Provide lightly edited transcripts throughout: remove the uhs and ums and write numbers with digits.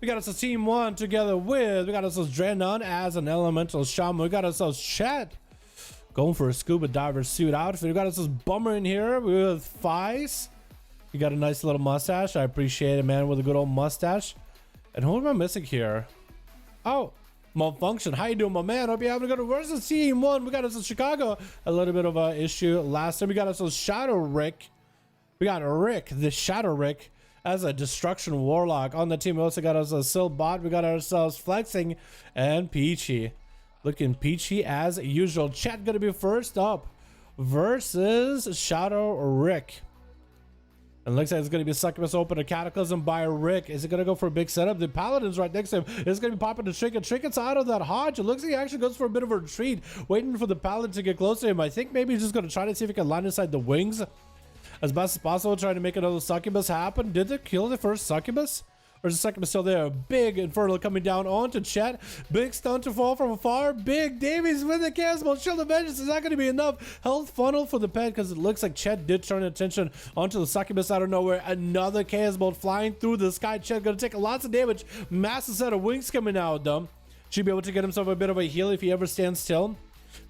We got ourselves Team 1 together with, we got ourselves Drenon as an Elemental Shaman. We got ourselves Chet going for a Scuba Diver suit outfit. We got ourselves Bummer in here with Fies. You got a nice little mustache. I appreciate it, man, with a good old mustache. And who am I missing here? Oh, Malfunction. How you doing, my man? Hope you're having a good one. Versus Team 1. We got ourselves Chicago. A little bit of an issue last time. We got ourselves Shadow Rick. We got Rick, the Shadow Rick, as a Destruction Warlock on the team. We also got ourselves Silbot. We got ourselves Flexing and Peachy. Looking peachy as usual. Chat gonna be first up versus Shadow Rick. And looks like it's gonna be Succubus Open a Cataclysm by Rick. Is it gonna go for a big setup? The Paladin's right next to him. It's gonna be popping the Trinket. Trinket's out of that Hodge. It looks like he actually goes for a bit of a retreat, waiting for the Paladin to get close to him. I think maybe he's just gonna try to see if he can line inside the wings as best as possible, trying to make another Succubus happen. Did they kill the first Succubus? Or is the Succubus still there? Big Infernal coming down onto Chet. Big stun to fall from afar. Big Davies with the cast. Shield of Vengeance is not going to be enough. Health funnel for the pet because it looks like Chet did turn attention onto the Succubus out of nowhere. Another Chaos Bolt flying through the sky. Chet going to take lots of damage. Massive set of wings coming out though. Should be able to get himself a bit of a heal if he ever stands still.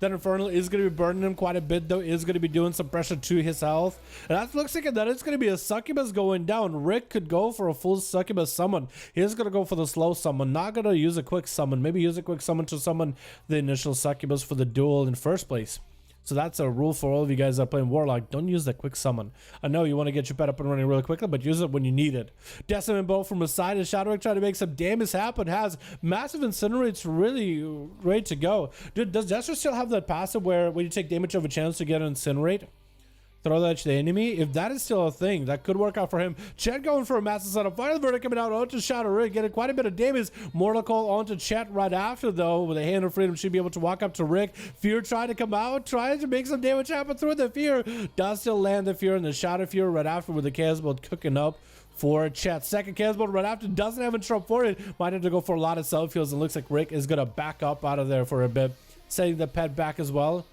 That Infernal is going to be burning him quite a bit though, is going to be doing some pressure to his health. And that looks like that it's going to be a Succubus going down. Rick could go for a full Succubus summon. He's going to go for the slow summon, not going to use a quick summon. Maybe use a quick summon to summon the initial Succubus for the duel in first place. So that's a rule for all of you guys that are playing Warlock. Don't use that quick summon. I know you want to get your pet up and running really quickly, but use it when you need it. Decimate Bolt from the side of Shadowrick trying to make some damage happen. Has massive Incinerates really ready to go. Dude, does Jester still have that passive where when you take damage, you have a chance to get an Incinerate? Throw that to the enemy. If that is still a thing, that could work out for him. Chet going for a massive setup. Final Verdict coming out onto Shadow Rick, getting quite a bit of damage. Mortal Call onto Chet right after, though, with a Hand of Freedom. Should be able to walk up to Rick. Fear trying to come out, trying to make some damage happen through the Fear. Does still land the Fear and the Shadow Fear right after with the Chaos Bolt cooking up for Chet. Second Chaos Bolt right after. Doesn't have a trump for it. Might have to go for a lot of self-heals. And looks like Rick is going to back up out of there for a bit. Setting the pet back as well.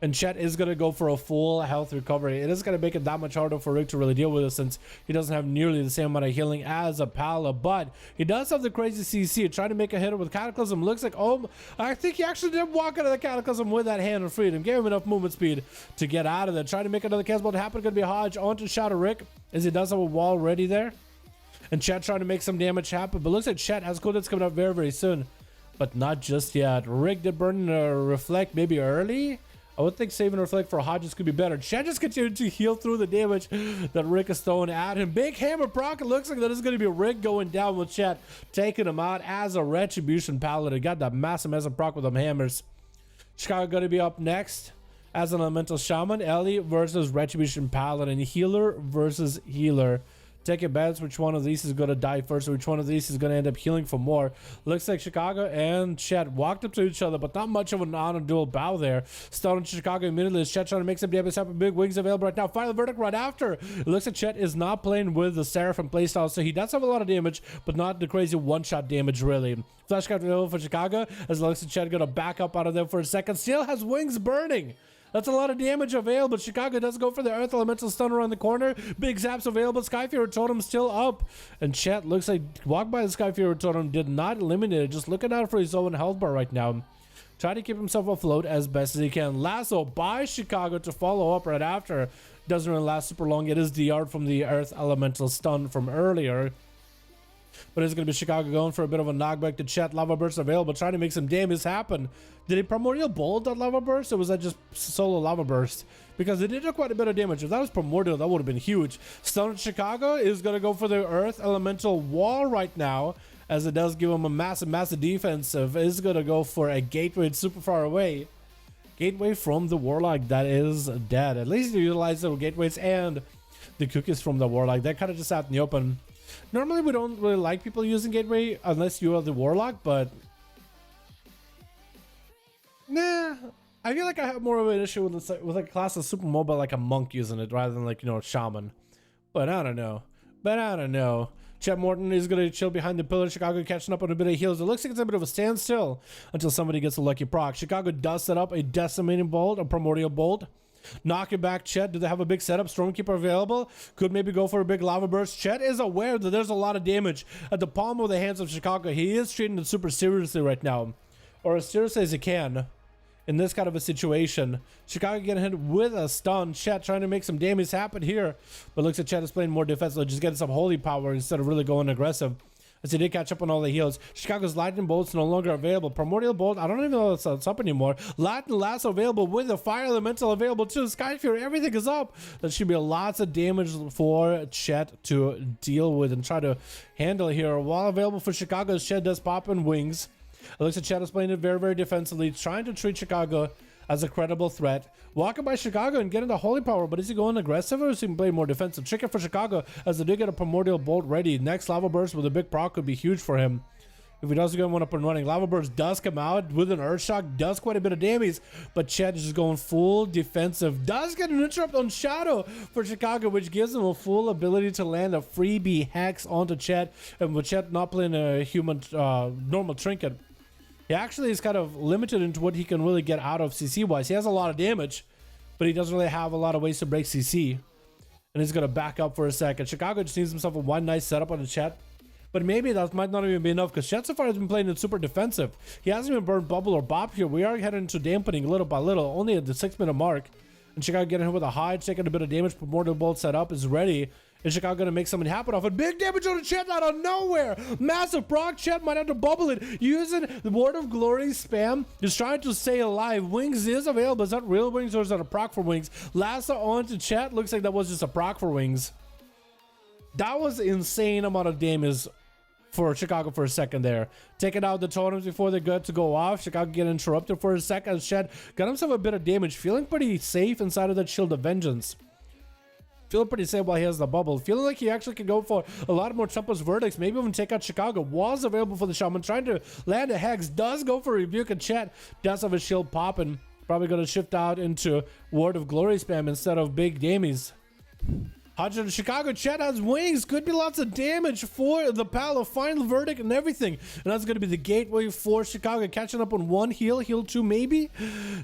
And Chet is going to go for a full health recovery. It is going to make it that much harder for Rick to really deal with it since he doesn't have nearly the same amount of healing as a Pala. But he does have the crazy CC. Trying to make a hitter with Cataclysm. Looks like, oh, I think he actually did walk out of the Cataclysm with that Hand of Freedom. Gave him enough movement speed to get out of there. Trying to make another Chaos Bolt happen. Going to be Hodge onto Shadow Rick as he does have a wall ready there. And Chet trying to make some damage happen. But looks like Chet has coolness coming up very, very soon. But not just yet. Rick did burn Reflect maybe early. I would think saving Reflect for Hodges could be better. Chet just continued to heal through the damage that Rick is throwing at him. Big Hammer proc. It looks like that is going to be Rick going down with Chet, taking him out as a Retribution Paladin. Got that massive proc with them hammers. Chicago going to be up next as an Elemental Shaman. Ellie versus Retribution Paladin. Healer versus Healer. Take a bet which one of these is going to die first, or which one of these is going to end up healing for more. Looks like Chicago and Chet walked up to each other, but not much of an honor duel bow there. Stun on Chicago immediately as Chet trying to make some damage happen. Big wings available right now. Final Verdict right after. It looks like Chet is not playing with the Seraphim playstyle, so he does have a lot of damage, but not the crazy one-shot damage, really. Flash card available for Chicago as it looks like Chet going to back up out of there for a second. Still has wings burning. That's a lot of damage available. Chicago does go for the Earth Elemental Stun around the corner. Big zaps available. Skyfear Totem still up. And Chet looks like walked by the Skyfear Totem. Did not eliminate it. Just looking out for his own health bar right now. Trying to keep himself afloat as best as he can. Lasso by Chicago to follow up right after. Doesn't really last super long. It is the art from the Earth Elemental Stun from earlier. But it's going to be Chicago going for a bit of a knockback to Chet. Lava Burst available, trying to make some damage happen. Did he Primordial Bolt that Lava Burst, or was that just solo Lava Burst? Because it did do quite a bit of damage. If that was Primordial, that would have been huge. Stun Chicago is going to go for the Earth Elemental Wall right now, as it does give him a massive defensive. It's going to go for a Gateway super far away. Gateway from the Warlock that is dead. At least you utilize the Gateways and the cookies from the Warlock. They're kind of just out in the open. Normally, we don't really like people using Gateway unless you are the Warlock, but nah, I feel like I have more of an issue with like a class of super mobile, like a monk using it rather than like, you know, a shaman. But I don't know. Chet Morton is going to chill behind the pillar. Chicago catching up on a bit of heals. It looks like it's a bit of a standstill until somebody gets a lucky proc. Chicago does set up a Decimating Bolt, a Primordial Bolt. Knocking back Chet. Do they have a big setup? Stormkeeper available. Could maybe go for a big lava burst. Chet is aware that there's a lot of damage at the palm of the hands of Chicago. He is treating it super seriously right now, or as seriously as he can in this kind of a situation. Chicago getting hit with a stun. Chet trying to make some damage happen here, but looks like Chet is playing more defensive, just getting some holy power instead of really going aggressive, as he did catch up on all the heals. Chicago's lightning bolt's no longer available. Primordial bolt, I don't even know if it's up anymore. Lightning lasso available with the fire elemental available too. Sky Fury, everything is up. That should be lots of damage for Chet to deal with and try to handle here. While available for Chicago, Chet does pop in wings. It looks like Chet is playing it very, very defensively, trying to treat Chicago as a credible threat. Walking by Chicago and getting the holy power, but is he going aggressive or is he playing more defensive? Tricky for Chicago as they do get a primordial bolt ready. Next lava burst with a big proc could be huge for him if he doesn't get one up and running. Lava burst does come out with an earth shock, does quite a bit of damage, but Chet is just going full defensive. Does get an interrupt on Shadow for Chicago, which gives him a full ability to land a freebie hex onto Chet, and with Chet not playing a human normal trinket, he actually is kind of limited into what he can really get out of CC wise. He has a lot of damage, but he doesn't really have a lot of ways to break CC. And he's going to back up for a second. Chicago just needs himself a one nice setup on the Chet. But maybe that might not even be enough, because Chet so far has been playing it super defensive. He hasn't even burned bubble or bop here. We are heading into dampening little by little, only at the 6-minute mark. And Chicago getting hit with a hide, taking a bit of damage. Primordial bolt set up is ready. Is Chicago going to make something happen off it? Big damage on the Chet out of nowhere. Massive proc. Chet might have to bubble it using the Word of Glory spam. He's trying to stay alive. Wings is available. Is that real wings or is that a proc for wings? Lasso onto Chet. Looks like that was just a proc for wings. That was insane amount of damage for Chicago for a second there. Taking out the totems before they got to go off. Chicago get interrupted for a second. Chet got himself a bit of damage. Feeling pretty safe inside of that Shield of Vengeance. Feeling pretty safe while he has the bubble. Feeling like he actually can go for a lot more Tempest Verdicts. Maybe even take out Chicago. Was available for the Shaman. Trying to land a Hex. Does go for a Rebuke, and Chet does have a shield popping. Probably going to shift out into Word of Glory spam instead of big damies. 100 Chicago. Chet has wings. Could be lots of damage for the Pal of Final Verdict and everything. And that's going to be the gateway for Chicago. Catching up on one heal. Heal two maybe.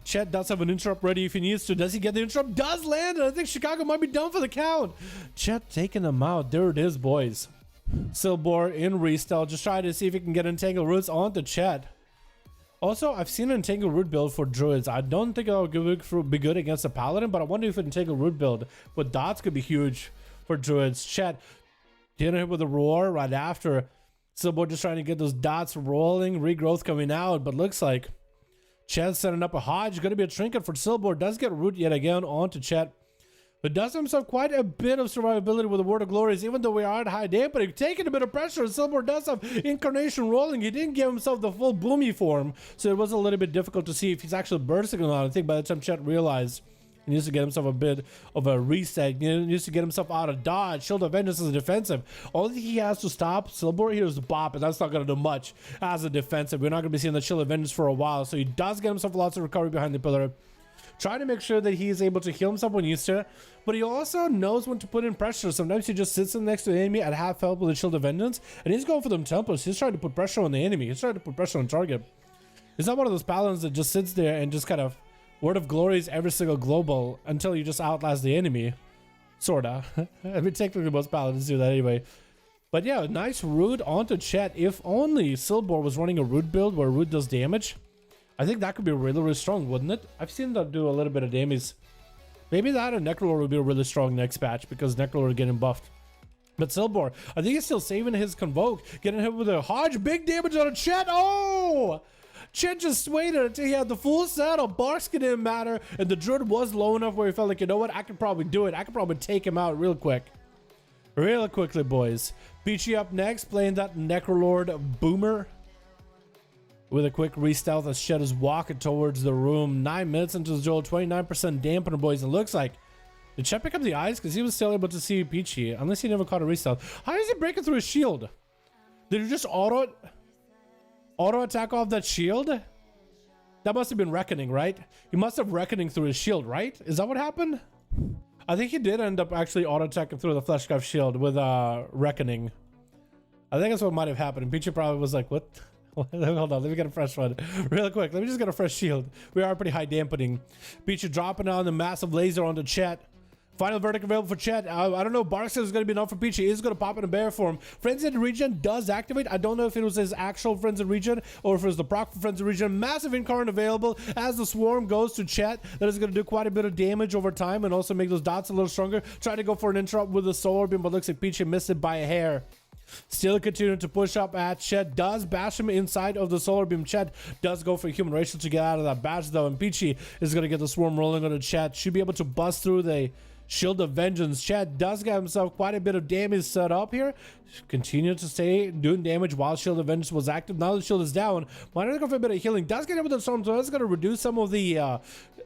Chet does have an interrupt ready if he needs to. Does he get the interrupt? Does land. And I think Chicago might be done for the count. Chet taking them out. There it is, boys. Silbor in restyle. Just trying to see if he can get Entangled Roots onto Chet. Also, I've seen an Entangled Root build for Druids. I don't think it'll be good against a Paladin, but I wonder if an Entangled Root build with dots could be huge for Druids. Chet getting hit with a roar right after. Silbor just trying to get those dots rolling. Regrowth coming out, but looks like Chet's setting up a Hodge. Going to be a trinket for Silbor. Does get Root yet again onto Chet. But does himself quite a bit of survivability with the Word of Glories, even though we are at high dampening. Taking a bit of pressure. Silbor does have Incarnation rolling. He didn't give himself the full boomy form, so it was a little bit difficult to see if he's actually bursting or not. I think by the time Chet realized he needs to get himself a bit of a reset. He needs to get himself out of dodge. Shield of Vengeance is a defensive. Only thing he has to stop Silbor here is Bop, and that's not going to do much as a defensive. We're not going to be seeing the Shield of Vengeance for a while, so he does get himself lots of recovery behind the pillar. Trying to make sure that he is able to heal himself when he needs to, but he also knows when to put in pressure. Sometimes he just sits in next to the enemy at half health with a Shield of Vengeance, and he's going for them Templars. He's trying to put pressure on the enemy. He's trying to put pressure on target. He's not one of those Paladins that just sits there and just kind of Word of Glories every single global until you just outlast the enemy. Sorta. I mean, technically most Paladins do that anyway. But yeah, nice Root onto Chet. If only Silbor was running a Root build where Root does damage, I think that could be really, really strong, wouldn't it? I've seen that do a little bit of damage. Maybe that and Necrolord would be a really strong next patch because Necrolord are getting buffed. But Silbor, I think he's still saving his Convoke. Getting hit with a Hodge. Big damage on a Chet. Oh! Chet just waited until he had the full saddle. Barkskin didn't matter. And the Druid was low enough where he felt like, you know what? I could probably do it. I could probably take him out real quick. Real quickly, boys. Peachy up next, playing that Necrolord Boomer. With a quick re-stealth as Chet is walking towards the room. 9 minutes into his duel, 29% dampener, boys. It looks like, did Chet pick up the eyes? Because he was still able to see Peachy, unless he never caught a re-stealth. How is he breaking through his shield? Did he just auto attack off that shield? That must have been Reckoning, right? He must have Reckoning through his shield, right? Is that what happened? I think he did end up actually auto attacking through the Fleshcraft shield with Reckoning. I think that's what might have happened. And Peachy probably was like, what Hold on, let me get a fresh one. Real quick, let me just get a fresh shield. We are pretty high dampening. Peachy dropping on the massive laser on the Chet. Final verdict available for Chet. I don't know. Barks is going to be enough for Peachy. He's going to pop in a bear form. Frenzied Regen does activate. I don't know if it was his actual Frenzied Regen or if it was the proc for Frenzied Regen. Massive Incarnate available as the swarm goes to Chet. That is going to do quite a bit of damage over time and also make those dots a little stronger. Try to go for an interrupt with the Solar Beam, but looks like Peachy missed it by a hair. Still continuing to push up at Chet. Does bash him inside of the Solar Beam. Chet does go for human racial to get out of that bash though. And Peachy is going to get the swarm rolling on the Chet. Should be able to bust through the Shield of Vengeance. Chet does get himself quite a bit of damage set up here. Continue to stay doing damage while Shield of Vengeance was active. Now the shield is down. Might go for a bit of healing. Does get him with the storm, so that's going to reduce some of the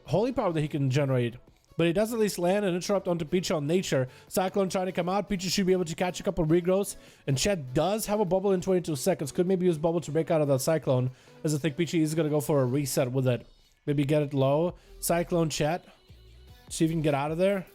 holy power that he can generate. But he does at least land and interrupt onto Peachy on nature. Cyclone trying to come out. Peachy should be able to catch a couple of regrowths. And Chet does have a bubble in 22 seconds. Could maybe use bubble to break out of that Cyclone. As I think Peachy is going to go for a reset with it. Maybe get it low. Cyclone Chet. See if you can get out of there.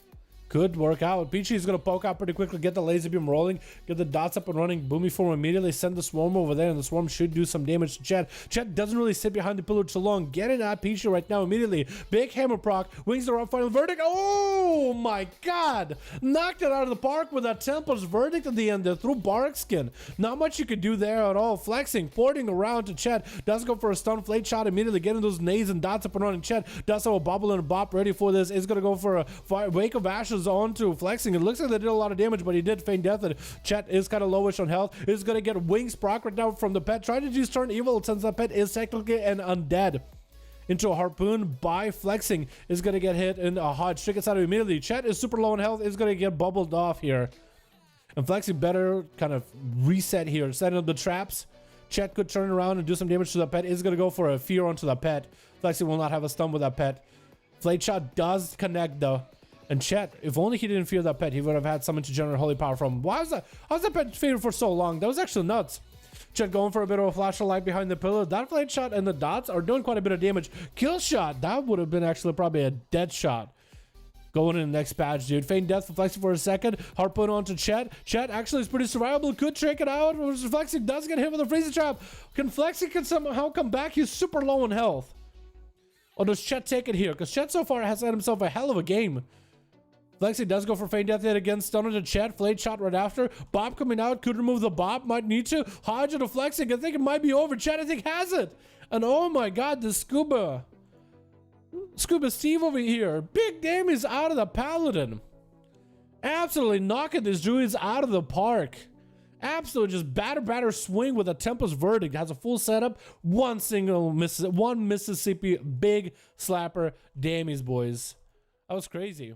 Could work out. Peachy is going to poke out pretty quickly, get the laser beam rolling, get the dots up and running, boomy form immediately, send the swarm over there, and the swarm should do some damage to Chet. Chet doesn't really sit behind the pillar too long. Getting at Peachy right now immediately. Big hammer proc, wings are up, final verdict. Oh my god! Knocked it out of the park with that Templar's verdict at the end there through Bark Skin. Not much you could do there at all. Flexing, porting around to Chet. Does go for a stun flate shot immediately, getting those nades and dots up and running. Chet does have a bubble and a bop ready for this. Is going to go for a wake of ashes onto Flexing. It looks like they did a lot of damage, but he did feign death. And Chet is kind of lowish on health. Is going to get wings proc right now from the pet. Trying to use turn evil since that pet is technically an undead. Into a harpoon by Flexing. Is going to get hit in a hot trick inside of immediately. Chet is super low on health. Is going to get bubbled off here. And Flexing better kind of reset here. Setting up the traps. Chet could turn around and do some damage to the pet. Is going to go for a fear onto the pet. Flexing will not have a stun with that pet. Flate shot does connect though. And Chet, if only he didn't fear that pet, he would have had someone to generate holy power from. Why was that pet feared for so long? That was actually nuts. Chet going for a bit of a flash of light behind the pillar. That flame shot and the dots are doing quite a bit of damage. Kill shot, that would have been actually probably a dead shot. Going in the next patch, dude. Feign death for Flexing for a second. Harpoon onto Chet. Chet actually is pretty survivable. Could trick it out. Flexing does get hit with a freezer trap. Flexing can somehow come back? He's super low on health. Or does Chet take it here? Because Chet so far has had himself a hell of a game. Flexing does go for feign death yet again. Stun into Chet. Flate shot right after. Bob coming out. Could remove the Bob. Might need to. Hodge into Flexing. I think it might be over. Chet, I think, has it. And oh my god, the Scuba Steve over here. Big damage out of the Paladin. Absolutely knocking these Druids out of the park. Absolutely just batter swing with a Templar's verdict. Has a full setup. One Mississippi big slapper damage, boys. That was crazy.